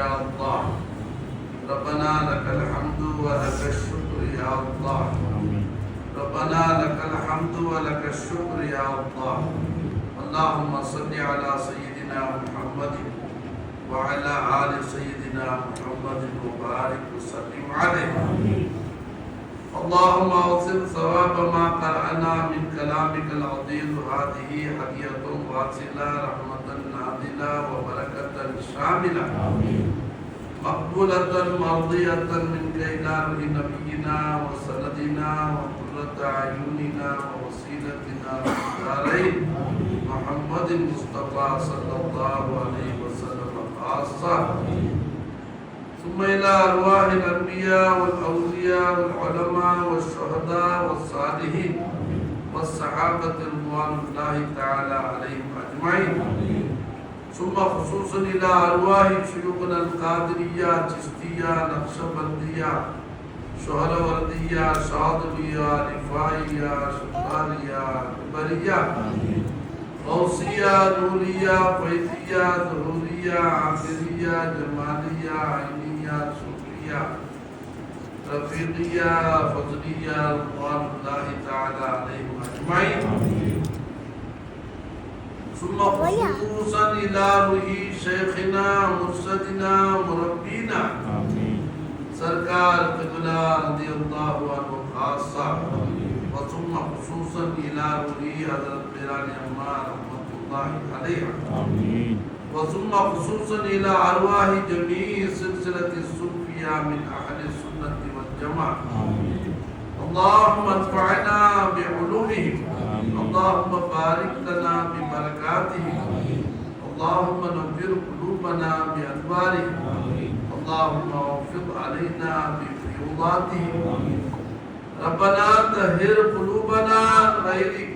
يا الله ربنا لك الحمد ولك الشكر يا الله ربنا لك الحمد ولك الشكر يا الله اللهم صل على سيدنا محمد وعلى آل سيدنا محمد وبارك وسلم عليه اللهم اوصل ثواب ما قرأنا من كلامك العظيم هذه هدية واصلة رحمة نازلة وبركة شاملة مقبولة مرضية منك إلى نبينا وسندنا وقرة أعيننا ووسيلتنا في الدارين محمد المصطفى صلى الله عليه وسلم خاصة ثم إلى أرواح الأنبياء والأولياء والعلماء والشهداء والصالحين والصحابة رضوان الله تعالى عليهم أجمعين ثم خصوصا إلى أرواح شيوخنا القادرية چشتية نقشبندية شهروردية شاذلية رفاعية شطارية كبرية غوثية نورية فيضية ظهورية عامرية جمالية عينية صوفية رفيقية فضلية رضوان الله تعالى عليهم أجمعين ثم خصوصا إلى روح شيخنا مرشدنا مربينا سرکار قبلہ رضی اللہ عنہ خاصہ وثم خصوصا إلى روح حضرت میران عمار رحمت اللہ علیہ وثم خصوصا إلى أرواح جميع سلسلة الصوفية من أهل السنة والجماعة اللهم ادفعنا بعلومهم اللهم بارك لنا ببركاتهم اللهم نور قلوبنا بأنوارهم اللهم وفق علينا بفيوضاتهم ربنا طهر قلوبنا غيرك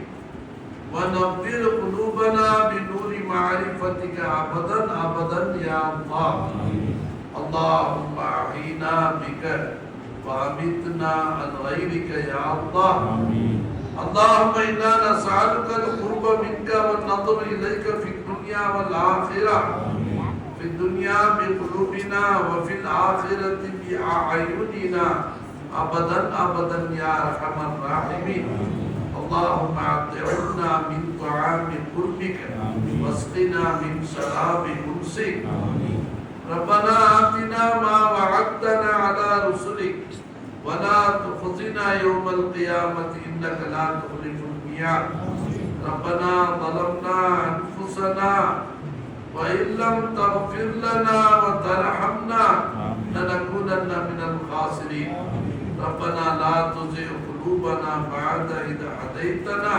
ونور قلوبنا بنور معرفتك أبدا أبدا يا الله اللهم أعينا بك وأمتنا عن غيرك يا الله اللهم إنا نسألك القرب منك والنظر إليك في الدنيا والآخرة في الدنيا بقلوبنا وفي الآخرة بأعيننا أبدا أبدا يا أرحم الراحمين اللهم أطعمنا من طعام قربك واسقنا من شراب أنسك ربنا آتنا ما وعدتنا على رسلك ولا تخزنا يوم القيامة إنك لا تخلف الميعاد ربنا ظلمنا أنفسنا وإن لم تغفر لنا وترحمنا لنكونن من الخاسرين ربنا لا تزغ قلوبنا بعد إذ هديتنا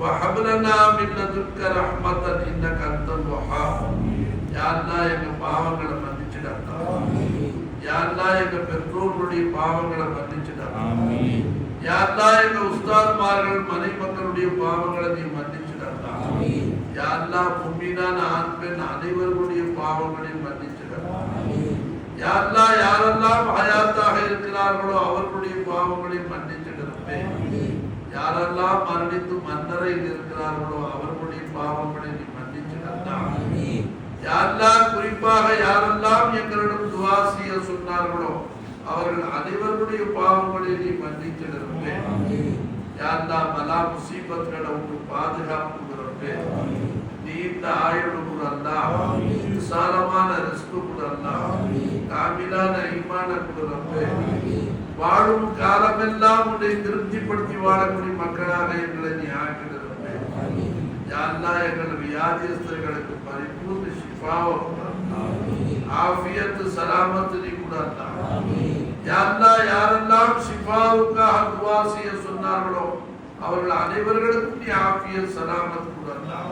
وهب لنا من لدنك رحمة إنك أنت الوهاب يا الله எங்கள் பாவங்களை மன்னிச்சிடு யா அல்லாஹ் எங்கள் பெற்றோர்களுடைய பாவங்களை மன்னிச்சிடு யா அல்லாஹ் எங்கள் உஸ்தாத்மார்கள் மனைமக்களுடைய பாவங்களை நீ மன்னிச்சிடு யா அல்லாஹ் முஃமினான ஆண் பெண் அனைவருடைய பாவங்களை மன்னிச்சிடு யா அல்லாஹ் யாரெல்லாம் ஹயாத்தாக இருக்கிறார்களோ அவர்களுடைய பாவங்களை மன்னிச்சிடு யாரெல்லாம் மரணித்து மன்னரையில் இருக்கிறார்களோ அவர்களுடைய பாவங்களை நீ மன்னிச்சிடு யா அல்லாஹ் குறிப்பாக யாரெல்லாம் எங்களிடம் துஆ செய்ய சொன்னார்களோ அவர்கள் அனைவருடைய பாவங்களை நீ மன்னிச்சிடு யா அல்லாஹ் பலா முசீபத்களை விட்டு பாதுகாப்பு கொடுப்பே நீண்ட ஆயுள் கொடு அல்லாஹ் விசாலமான ரிஸ்க் கொடு அல்லாஹ் காமிலான ஈமான கொடு வாழும் காலமெல்லாம் உன்னை திருப்திப்படுத்தி வாழக்கூடிய மக்களாக எங்களை நீ ஆக்கிடு யா அல்லாஹ் எங்கள் வியாதியஸ்தர்களுக்கு பரிபூர்ண ஷிஃபாவை ஆஃபியத் சலாமத் நீ கொடு அல்லாஹ் யா அல்லாஹ் யாரெல்லாம் ஷிஃபாவுக்காக துஆ செய்ய சொன்னார்களோ அவர்கள் அனைவர்களுக்கும் நீ ஆஃபியத் சலாமத் கொடு அல்லாஹ்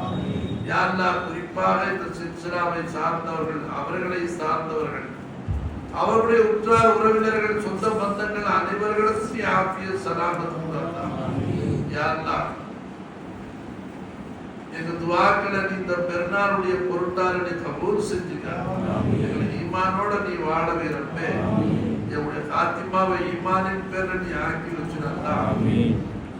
யா அல்லாஹ் குறிப்பாக இந்த சில்சிலாவை சார்ந்தவர்கள் அவர்களை சார்ந்தவர்கள் அவருடைய உற்றார் உறவினர்கள் சொந்த பந்தங்கள் அனைவர்களுக்கும் நீ ஆஃபியத் சலாமத் கொடு அல்லாஹ் யா அல்லாஹ் எங்க துஆக்களை நீ இந்த பெருநாளுடைய பொருட்டால் நீ கபூல் செஞ்சுக்க எங்களை ஈமானோட நீ வாழவே ரப்பே எங்களுடைய காத்திமாவை ஈமானின் பேர்ல நீ ஆக்கி வச்சிருந்தா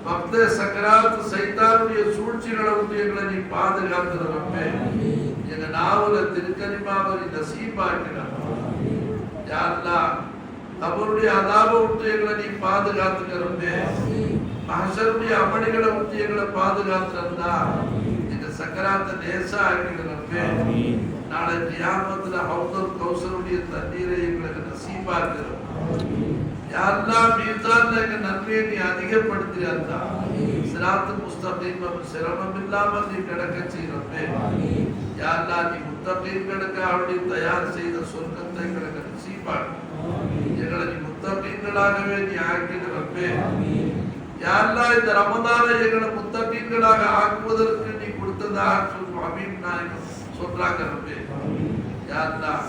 பக்த சக்கராத் சைத்தானுடைய சூழ்ச்சிகளை விட்டு எங்களை நீ பாதுகாத்து ரப்பே எங்க நாவுல திருக்கலிமாவை நசீபாக்கினார். யா அல்லாஹ் அவருடைய அதாப விட்டு எங்களை நீ பாதுகாத்துக்கிறோமே. மஹ்ஷருடைய அமளிகளை விட்டு எங்களை பாதுகாத்துறா. எங்க சக்கராத்தை லேசா ஆக்கிடுறப்பே. நாளை கியாமத்துல ஹவுதுல் கௌசருடைய தண்ணீரை எங்களுக்கு நசீபாக்குறோம். யா அல்லாஹ் மீசான்ல எங்க நன்மையை நீ அதிகப்படுத்தியா. சிராத்து முஸ்தகீம் சிரமம் இல்லாமல் நீ கிடக்க செய்யறப்பே. யா அல்லாஹ் நீ முத்தகீன்களுக்கு அவருடைய தயார் செய்த சொர்க்கத்தை எங்களுக்கு நசீபாக்கு. எங்களை நீ முத்தகீன்களாகவே நீ ஆக்கிடுறப்பே. யா அல்லாஹ் இந்த ரமதானை எங்களை முத்தகீன்களாக ஆக்குவதற்கு நீ கொடுத்ததாக சொல்லும் ஹபீப் நாயகம் சொல்றாங்க ரப்பே. யா அல்லாஹ்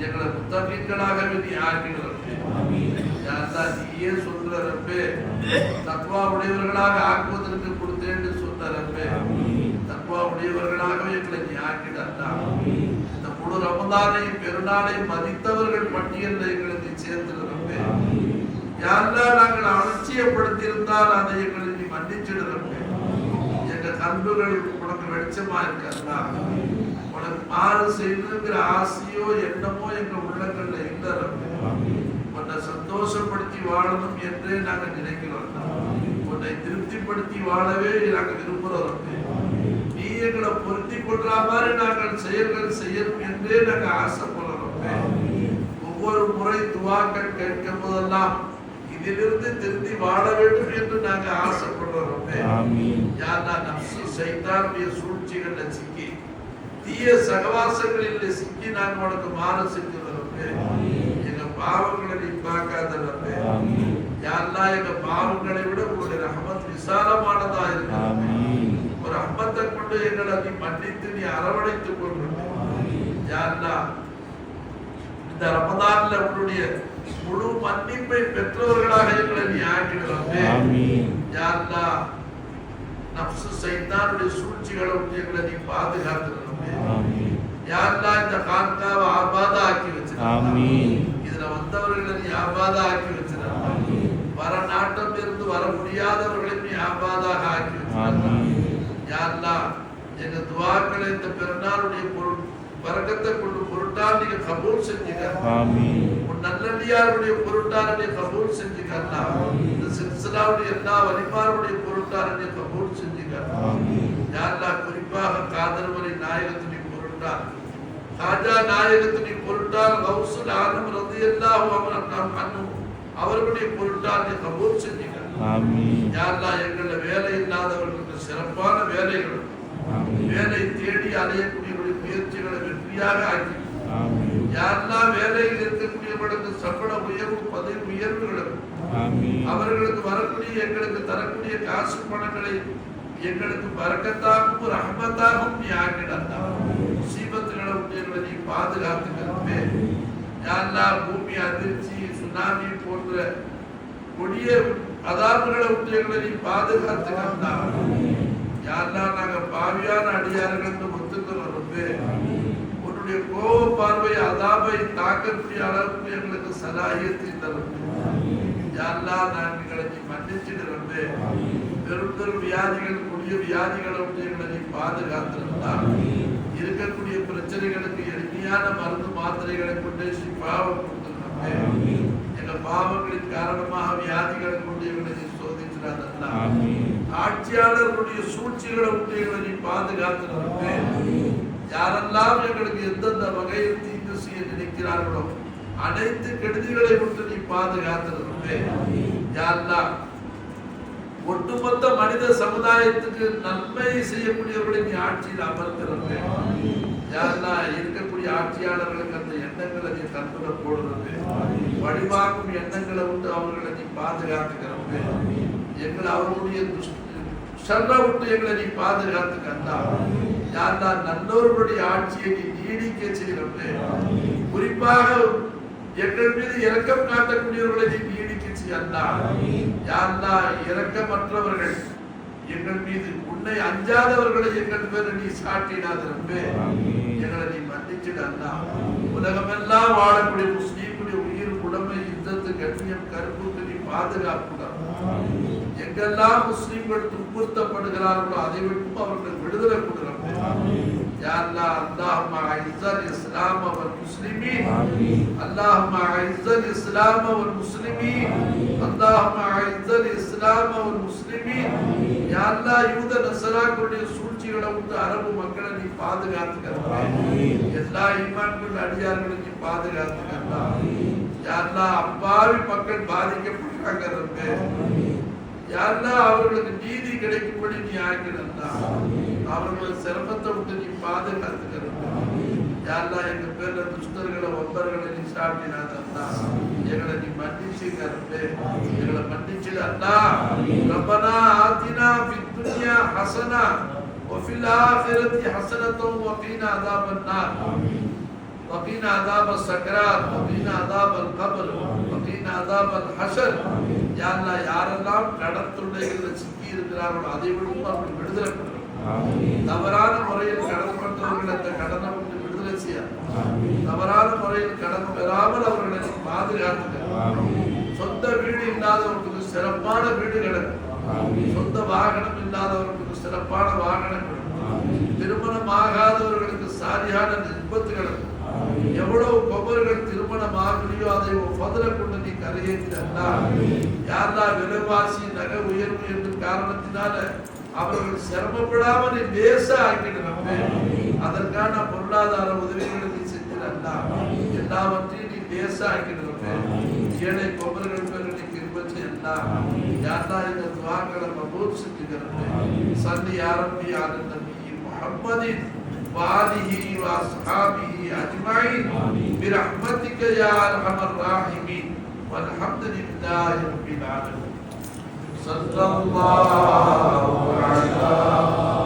எங்களை முத்தகீன்களாகவே நீ ஆக்கிடுறப்பே. யா அல்லாஹ் நீயே சொல்ற ரப்பே. தக்வா உடையவர்களாக ஆக்குவதற்கு கொடுத்தேன்னு சொல்ற ரப்பே. தக்வா உடையவர்களாகவே எங்களை நீ ஆக்கிடா. இந்த முழு ரமதானை பெருநாளை மதித்தவர்கள் பட்டியலில் எங்களை நீ சேர்த்துறப்பே. யா அல்லாஹ் நாங்கள் அலட்சியப்படுத்தி இருந்தால் அதை எங்களை நீ மன்னிச்சிடுறப்பே. எங்க கண்புகள் உனக்கு வெளிச்சமா இருக்கா. உனக்கு மாறு செய்யணுங்கிற ஆசையோ எண்ணமோ எங்க உள்ளங்கள்ல இல்ல. உன்னை சந்தோஷப்படுத்தி வாழணும் என்றே நாங்க நினைக்கிறோம். உன்னை திருப்திப்படுத்தி வாழவே நாங்க விரும்புறோம். நீ எங்களை பொருத்தி கொள்ற மாதிரி நாங்கள் செயல்கள் செய்யணும் என்றே நாங்க ஆசைப்படுறோம். ஒவ்வொரு முறை துவாக்கள் கேட்கும் போதெல்லாம் இதிலிருந்து திருத்தி வாழ வேண்டும் என்று நாங்க ஆசைப்படுறோம். யாரா நப்சு சைத்தானுடைய சூழ்ச்சிகள்ல சிக்கி தீய சகவாசங்களில் சிக்கி நாங்க உனக்கு மாறு செஞ்சுறோம். எங்க பாவங்களை நீ பார்க்காதே. யாரா எங்க பாவங்களை விட உங்களுடைய ரஹமத் விசாலமானதா இருக்கு. ஒரு ரஹமத்தை கொண்டு எங்களை நீ மன்னித்து நீ அரவணைத்துக் கொள்ற. யாரா இந்த ரமதான்ல உன்னுடைய முழு மன்னிப்பை பெற்றவர்களாக எங்களை நீ ஆக்கிடுறோமே. யா அல்லாஹ் நப்சு சைத்தானுடைய சூழ்ச்சிகளை எங்களை நீ பாதுகாத்துறோமே. யா அல்லாஹ் இந்த கான்காவை ஆபாதா ஆக்கி வச்சிருக்க. இதுல வந்தவர்களை நீ ஆபாதா ஆக்கி வச்சிருக்க. வர நாட்டம் இருந்து வர முடியாதவர்களை நீ ஆபாதாக ஆக்கி வச்சிருக்க. யா அல்லாஹ் எங்க துஆக்களை இந்த பெருநாளுடைய பரக்கத்தை கொண்டு பொருட்டால் நீங்க கபூல் செஞ்சுக்க. உன் நல்லடியாருடைய பொருட்டால் நீ கபூல் செஞ்சுக்க. இந்த சில்சிலாவுடைய எல்லா வலிமாருடைய பொருட்டால் நீ கபூல் செஞ்சுக்க. யா அல்லாஹ் குறிப்பாக காதர் வலி நாயகத்துடைய பொருட்டால், காஜா நாயகத்துடைய பொருட்டால், கௌசுல் ஆலம் ரலியல்லாஹு அன்ஹு அவர்களுடைய பொருட்டால் நீ கபூல் செஞ்சுக்க. யா அல்லாஹ் எங்கள வேலை இல்லாதவர்களுக்கு சிறப்பான வேலைகள், வேலை தேடி அலையக்கூடிய முயற்சிகளை வெற்றியாக ஆக்கி. யா அல்லாஹ் வேலையில் இருக்கக்கூடியவர்களுக்கு சம்பள உயர்வு, பதவி உயர்வுகளும் அவர்களுக்கு வரக்கூடிய எங்களுக்கு தரக்கூடிய காசு பணங்களை எங்களுக்கு பரக்கத்தாகவும் ரஹமத்தாகவும் நீ ஆக்கிடா. முசீபத்துகளை உடையவர்களை நீ பாதுகாத்துக்கிறப்பே. யா அல்லாஹ் பூமி அதிர்ச்சி, சுனாமி போன்ற கொடிய அதாபுகளை உடையவர்களை நீ பாதுகாத்துக்கிறா. யா அல்லாஹ் நாங்க பாவியான அடியார்கள் என்று ஒத்துக்கிறோம். உன்னுடைய கோப பார்வை அதாபை தாக்கக்கூடிய அளவுக்கு எங்களுக்கு சலாஹியத்தை தரும். யா அல்லாஹ் நாங்கள் நீ மன்னிச்சிடுறோம். பெரும் பெரும் வியாதிகள், கொடிய வியாதிகளை எங்களை நீ பாதுகாத்திருந்தா. இருக்கக்கூடிய பிரச்சனைகளுக்கு எளிமையான மருந்து மாத்திரைகளை கொண்டு சிஃபாவை கொடுத்துருந்தோம். எங்க பாவங்களின் காரணமாக வியாதிகளை கொண்டு எங்களை நீ சோதிச்சிடாதா. ஆட்சியாளர்களுடைய சூழ்ச்சிகளை விட்டு எங்களை நீ பாதுகாத்திருந்தோமே. யாரெல்லாம் எங்களுக்கு எந்தெந்த வகையில் தீங்கு செய்ய நினைக்கிறார்களோ அனைத்து கெடுதிகளை விட்டு நீ பாதுகாத்திருந்தோமே. யா அல்லாஹ் ஒட்டுமொத்த மனித சமுதாயத்துக்கு நன்மை செய்யக்கூடியவர்களை நீ ஆட்சியில் அமர்த்திருந்தே. யா அல்லாஹ் இருக்கக்கூடிய ஆட்சியாளர்களுக்கு அந்த எண்ணங்களை நீ கண்புல போடுறது, வழிபாக்கும் எண்ணங்களை விட்டு அவர்களை நீ பாதுகாத்துக்கிறோமே. எங்களை அவர்களுடைய ஷர்ரை விட்டு எங்களை நீ பாதுகாத்துக்கண்டா. யா அல்லாஹ் நல்லோர்களுடைய ஆட்சியை நீ நீடிக்க செய்யறே. குறிப்பாக எங்கள் மீது இரக்கம் காட்டக்கூடியவர்களை நீ நீடிக்க செய்யண்டா. யா அல்லாஹ் இரக்கமற்றவர்கள் எங்கள் மீது உன்னை அஞ்சாதவர்களை எங்கள் பேரை நீ சாட்டிடாதே. எங்களை நீ மன்னிச்சிடா. உலகமெல்லாம் வாழக்கூடிய முஸ்லீம்களுடைய உயிர், உடமை, இந்தத்து, கண்ணியம், கருப்புக்கு நீ பாதுகாப்புடா. எங்கெல்லாம் முஸ்லிம்கள் துன்புறுத்தப்படுகிறார்களோ அதை விட்டு அவர்கள் விடுதலை கொடுக்கிறார்கள். या अल्लाह अल्लाहुम्मा अइज़्ज़ल इस्लाम वल मुस्लिमीन आमीन अल्लाहुम्मा अइज़्ज़ल इस्लाम वल मुस्लिमीन अल्लाहुम्मा अइज़्ज़ल इस्लाम वल मुस्लिमीन या अल्लाह யூத நசராக்களுடைய சூழ்ச்சிகளை விட்டு அரபு மக்களை நீ பாதுகாத்துக்கறப்பா எல்லா ஈமான்கள் அடியார்களை நீ பாதுகாத்துக்கறப்பா யா அல்லாஹ் அப்பாவி மக்கள் பாதிக்கப்பட்டாங்க ரப்பே யா அல்லாஹ் அவர்களுக்கு நீதி கிடைக்கும்படி நீ ஆக்கிடா அவர்களுடைய சிரமத்தை விட்டு நீ பாதுகாத்துக்கறப்பா யா அல்லாஹ் எங்க பேர்ல துஷ்டர்களை ஒப்பர்களை நீ சாட்டினாதா எங்களை நீ மன்னிச்சுக்க ரப்பே எங்களை மன்னிச்சுட அல்லாஹ் ரப்பனா ஆத்தினா ஃபித் துன்யா ஹஸனா وفي الآخرة حسنة وقنا عذاب النار وقنا عذاب السكرات وقنا عذاب القبر وقنا عذاب الحشر يا الله யாரெல்லாம் கடன் தொல்லைகளில் சிக்கி இருக்கிறார்களோ அதை விடும் அவர்கள் விடுதலை பண்ணுறோம் தவறான முறையில் கடன் பண்றவர்கள் அந்த கடனை விட்டு விடுதலை செய்ய தவறான முறையில் கடன் பெறாமல் அவர்களை பாதுகாத்துக்க சொந்த வீடு இல்லாதவர்களுக்கு சிறப்பான வீடு கிடைக்கும் சொந்த வாகனம் இல்லாதவர்களுக்கு சிறப்பான வாகனங்கள் திருமணம் ஆகாதவர்களுக்கு சாரியான நிர்பத்துகளும் எவ்வளவு கொபர்கள் திருமணம் ஆகலையோ அதை பதில கொண்டு நீ கரையேற்றா யாரா விலைவாசி நகை உயர்வு என்ற காரணத்தினால அவர்கள் சிரமப்படாமல் நீ லேச ஆக்கிடுறப்ப அதற்கான பொருளாதார உதவிகளை நீ செஞ்சிடா எல்லாவற்றையும் நீ லேச ஆக்கிடுறப்ப ஏழை கொபர்கள் பேர் நீ கிருபச்சு எல்லா யாரா இந்த துவாக்களை மபூர் செஞ்சுக்கிறப்ப சல்லி யாரம்பி ஆன நபி முஹம்மதின் وآله وأصحابه أجمعين برحمتك يا أرحم الراحمين والحمد لله رب العالمين صلى الله على